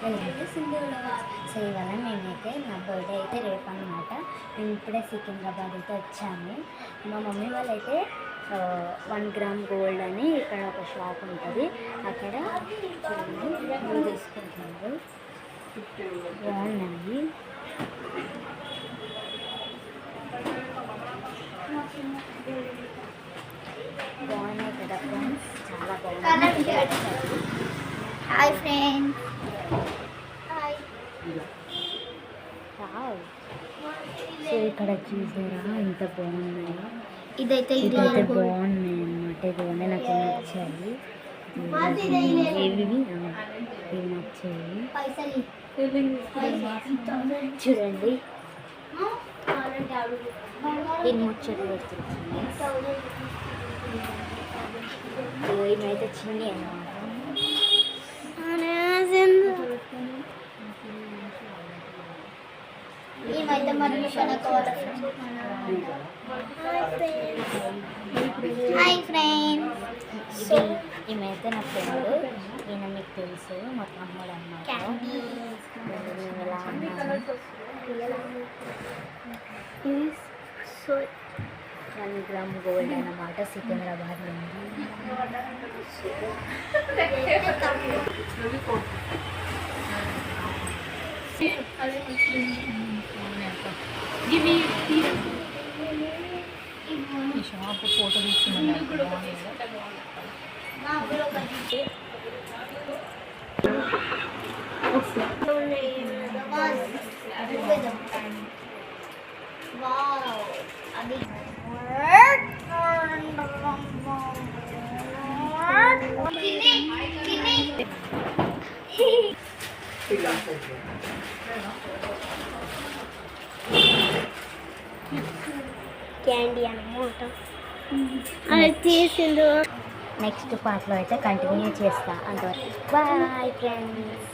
వెళ్తే సింధులో సో ఇవాళ మేమైతే నా బర్త్డే అయితే రేపు అనమాట. మేము ఇప్పుడే సికింద్రాబాద్ అయితే వచ్చాము. మా మమ్మీ వాళ్ళైతే 1 గ్రామ్ గోల్డ్ అని ఇక్కడ ఒక షాప్ ఉంటుంది, అక్కడ చూడండి తీసుకుంటున్నారు. బాగున్నాయి, బాగున్నాయి కదా ఫ్రెండ్స్, చాలా బాగున్నాయి. Hi friends. హాయ్. సో ఇక్కడ చూసారా ఎంత బాగున్నాయి. ఇదైతే బాగున్నాయి అన్నమాట. ఇదిగోండి నాకు నచ్చాయి, ఇవి నచ్చాయి. చూడండి ఈ ముచ్చట్లు పెడుతున్నాయి. ఇవైతే చిన్ని అన్నమాట. ఏమైతే మరి హాయ్ ఫ్రెండ్స్. సో ఈమెయితే నా ఫ్రెండ్, ఈయన మీకు తెలుసు మా తమ్ముడు అన్నమాట. ఎలా సో 1 గ్రామ్ గోల్డ్ అన్నమాట, సికింద్రాబాద్ నుండి. ఈ షాప్ ఫోటో తీసుకున్నాను. క్యాండీ అన్నమాట. అది తీసిండు. నెక్స్ట్ పార్ట్లో అయితే కంటిన్యూ చేస్తా. అంతవరకు బాయ్ ఫ్రెండ్స్.